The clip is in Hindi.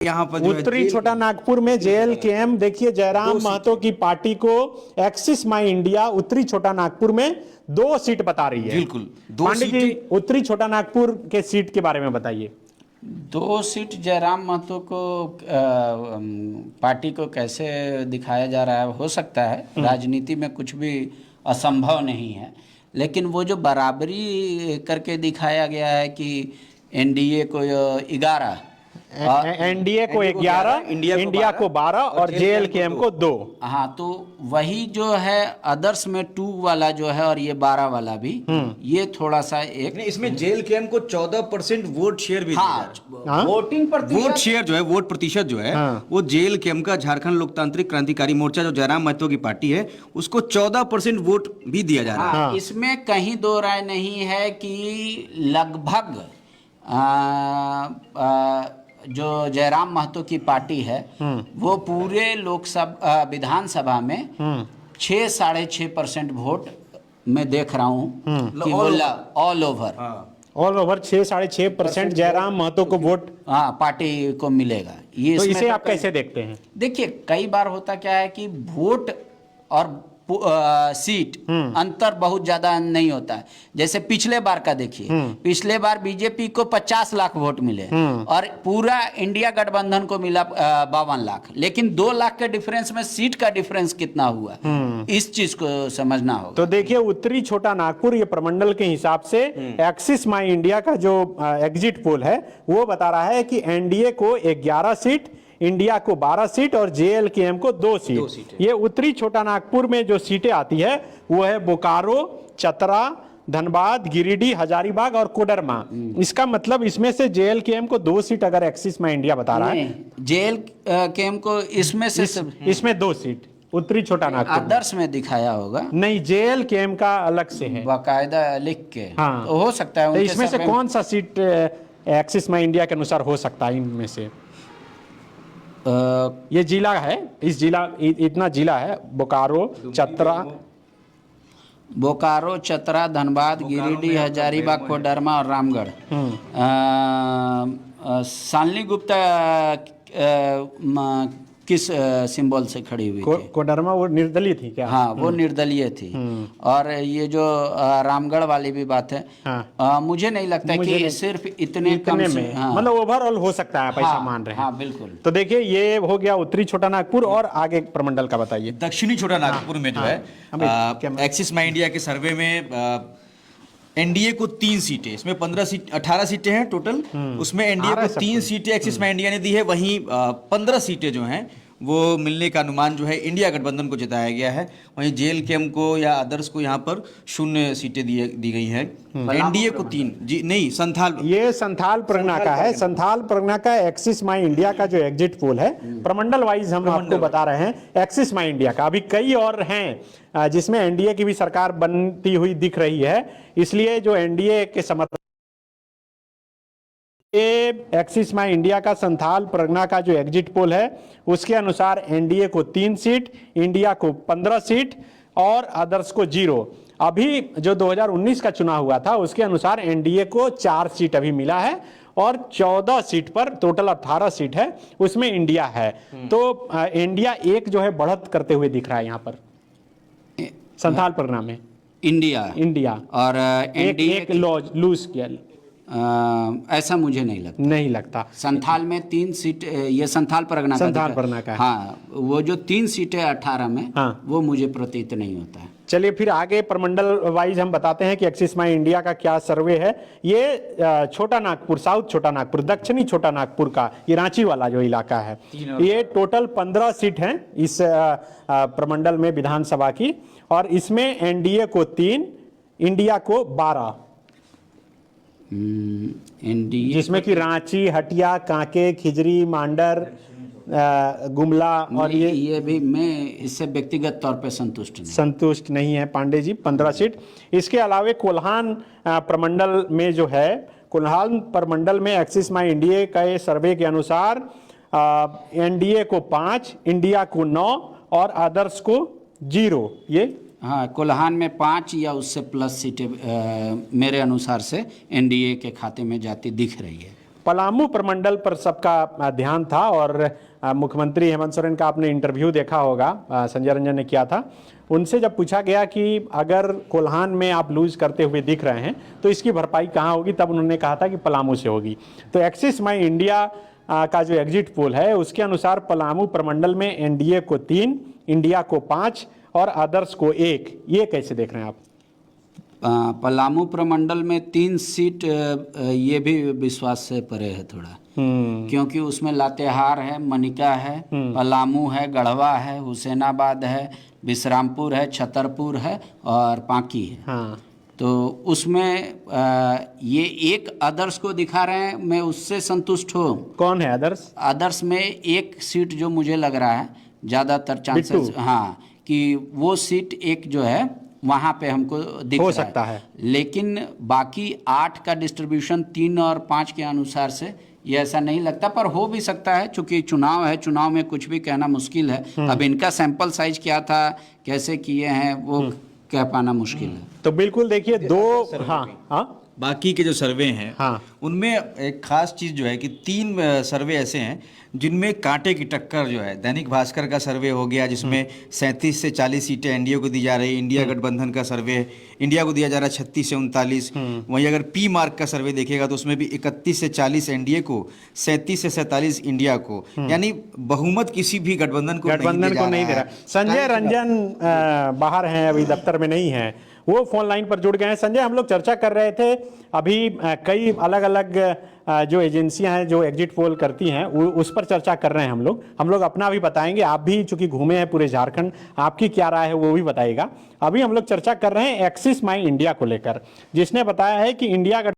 यहाँ पर जो उत्तरी छोटा नागपुर में JLKM देखिए जयराम महतो की पार्टी को एक्सिस माई इंडिया उत्तरी छोटा नागपुर में 2 सीट बता रही है। बिल्कुल 2 पांडे जी, सीटें। उत्तरी छोटा नागपुर के सीट के बारे में बताइए। 2 सीट जयराम महतो को पार्टी को कैसे दिखाया जा रहा है, हो सकता है राजनीति में कुछ भी असंभव नहीं है, लेकिन वो जो बराबरी करके दिखाया गया है कि एनडीए को 11, एनडीए को 11, इंडिया को 12 और JLKM को 2। हाँ, तो वही जो है अदर्स में 2 वाला जो है और ये 12 वाला भी, ये थोड़ा सा एक इसमें JLKM को 14% वोट शेयर भी दिया। वोटिंग वोट शेयर जो है, वोट प्रतिशत जो है, वो JLKM का झारखंड लोकतांत्रिक क्रांतिकारी मोर्चा जो जयराम महतो की पार्टी है उसको 14% वोट भी दिया जा रहा है। इसमें कहीं दो राय नहीं है कि लगभग जो जयराम महतो की पार्टी है वो पूरे लोकसभा विधानसभा में 6-6.5% वोट मैं देख रहा हूँ कि वो ऑल ओवर 6-6.5% जयराम महतो को वोट पार्टी को मिलेगा। ये तो इसे आप कैसे देखते हैं? देखिए, कई बार होता क्या है कि वोट और सीट अंतर बहुत ज्यादा नहीं होता है। जैसे पिछले बार का देखिए, पिछले बार बीजेपी को 50 लाख वोट मिले और पूरा इंडिया गठबंधन को मिला 52 लाख, लेकिन 2 लाख के डिफरेंस में सीट का डिफरेंस कितना हुआ, इस चीज को समझना होगा। तो देखिए, उत्तरी छोटा नागपुर ये प्रमंडल के हिसाब से एक्सिस माई इंडिया का जो एग्जिट पोल है वो बता रहा है कि एनडीए को 11 सीट, इंडिया को 12 सीट और JLKM को 2 सीट। ये उत्तरी छोटा नागपुर में जो सीटें आती है वो है बोकारो, चतरा, धनबाद, गिरिडीह, हजारीबाग और कोडरमा। इसका मतलब इसमें से JLKM को 2 सीट अगर एक्सिस माई इंडिया बता रहा है, JLKM को इसमें से इसमें 2 सीट उत्तरी छोटा नागपुर आदर्श में दिखाया होगा। नहीं, JLKM का अलग से है बाकायदा लिख के। हाँ, तो हो सकता है तो इसमें से कौन सा सीट एक्सिस माई इंडिया के अनुसार हो सकता है इनमें से? ये जिला है, इस जिला इतना जिला है बोकारो, चतरा, धनबाद, गिरिडीह, हजारीबाग, कोडरमा और रामगढ़। शालिनी गुप्ता किस सिंबल से खड़ी हुई थी? कोडरमा वो निर्दलीय थी क्या? हाँ, वो निर्दलीय थी। और ये जो रामगढ़ वाली भी बात है, मुझे नहीं लगता कि सिर्फ इतने कम में, मतलब ओवरऑल हो सकता है, पैसा मान रहे हैं। हाँ, बिल्कुल। तो देखिए, ये हो गया उत्तरी छोटा नागपुर और आगे प्रमंडल का बताइए। दक्षिणी छोटा नागपुर में जो है एक्सिस माई इंडिया के सर्वे में एनडीए को 3 सीटें, इसमें 18 सीटें हैं टोटल, उसमें एनडीए को 3 सीटें एक्सिस माई इंडिया ने दी है। वहीं 15 सीटें जो हैं वो मिलने का अनुमान जो है इंडिया गठबंधन को जताया गया है। वहीं JLKM को या अदर्स को यहाँ पर 0 सीटें दी गई हैं। एनडीए को 3 जी नहीं, ये संथाल परगना का है। संथाल परगना का एक्सिस माई इंडिया का जो एग्जिट पोल है, प्रमंडल वाइज हम आपको बता रहे हैं एक्सिस माई इंडिया का। अभी कई और हैं जिसमें एनडीए की भी सरकार बनती हुई दिख रही है, इसलिए जो एनडीए के समर्थक एक्सिस माई इंडिया का संथाल परगना का जो एग्जिट पोल है उसके अनुसार एनडीए को 3 सीट, इंडिया को 15 सीट और अदर्स को 0। अभी जो 2019 का चुनाव हुआ था उसके अनुसार एनडीए को 4 सीट अभी मिला है और 14 सीट पर टोटल 18 सीट है, उसमें इंडिया है। तो इंडिया एक जो है बढ़त करते हुए दिख रहा है यहाँ पर संथाल परगना में। इंडिया और एक लूज किया, ऐसा मुझे नहीं लगता। संथाल में 3 सीट, ये संथाल परगना का हाँ, वो जो 3 सीटें 18 में, हाँ, वो मुझे प्रतीत नहीं होता है। चलिए फिर आगे प्रमंडल वाइज हम बताते हैं कि एक्सिस माई इंडिया का क्या सर्वे है। ये छोटा नागपुर, साउथ छोटा नागपुर, दक्षिणी छोटा नागपुर का ये रांची वाला जो इलाका है, ये टोटल 15 सीट हैं इस प्रमंडल में विधानसभा की, और इसमें एनडीए को 3, इंडिया को 12, जिसमें कि रांची, हटिया, कांके, खिजरी, मांडर, गुमला और ये भी मैं इससे व्यक्तिगत तौर पे संतुष्ट नहीं है पांडे जी। 15 सीट। इसके अलावे कोल्हान प्रमंडल में जो है, कोल्हान प्रमंडल में एक्सिस माई इंडिया का सर्वे के अनुसार एनडीए को 5, इंडिया को 9 और अदर्स को 0। ये हाँ, कोल्हान में 5 या उससे प्लस सीटें मेरे अनुसार से एनडीए के खाते में जाती दिख रही है। पलामू प्रमंडल पर सबका ध्यान था और मुख्यमंत्री हेमंत सोरेन का आपने इंटरव्यू देखा होगा, संजय रंजन ने किया था। उनसे जब पूछा गया कि अगर कोल्हान में आप लूज करते हुए दिख रहे हैं तो इसकी भरपाई कहाँ होगी, तब उन्होंने कहा था कि पलामू से होगी। तो एक्सिस माई इंडिया का जो एग्जिट पोल है उसके अनुसार पलामू प्रमंडल में एनडीए को 3, इंडिया को 5 और अदर्स को 1। ये कैसे देख रहे हैं आप? पलामू प्रमंडल में 3 सीट ये भी विश्वास से परे है थोड़ा, क्योंकि उसमें लातेहार है, मनिका है, पलामू है, गढ़वा है, हुसैनाबाद है, विश्रामपुर है, छतरपुर है और पांकी है। हाँ। तो उसमें ये एक अदर्स को दिखा रहे हैं, मैं उससे संतुष्ट हूँ। कौन है अदर्स? अदर्स में एक सीट जो मुझे लग रहा है ज़्यादातर चांसेस, हाँ, कि वो सीट एक जो है वहाँ पे हमको दिख हो रहा सकता है। लेकिन बाकी 8 का डिस्ट्रीब्यूशन 3 और 5 के अनुसार से ये ऐसा नहीं लगता, पर हो भी सकता है, चूंकि चुनाव है, चुनाव में कुछ भी कहना मुश्किल है। अब इनका सैंपल साइज क्या था, कैसे किए हैं, वो कह पाना मुश्किल है। तो बिल्कुल देखिए 2, हाँ, बाकी के जो सर्वे हैं हाँ, उनमें एक खास चीज़ जो है कि 3 सर्वे ऐसे हैं जिनमें कांटे की टक्कर जो है। दैनिक भास्कर का सर्वे हो गया जिसमें 37 से 40 सीटें एनडीए को दी जा रही है। इंडिया गठबंधन का सर्वे है, इंडिया को दिया जा रहा है 36 से 39। वहीं अगर पी मार्क का सर्वे देखेगा तो उसमें भी 31 से 40 एनडीए को, 37 से 47 इंडिया को, यानी बहुमत किसी भी गठबंधन को नहीं दे रहा। संजय रंजन बाहर हैं, अभी दफ्तर में नहीं है, वो फोन लाइन पर जुड़ गए हैं। संजय, हम लोग चर्चा कर रहे थे अभी कई अलग अलग जो एजेंसियां हैं जो एग्जिट पोल करती हैं उस पर चर्चा कर रहे हैं हम लोग अपना भी बताएंगे। आप भी चूंकि घूमे हैं पूरे झारखंड, आपकी क्या राय है वो भी बताइएगा। अभी हम लोग चर्चा कर रहे हैं एक्सिस माई इंडिया को लेकर, जिसने बताया है कि इंडिया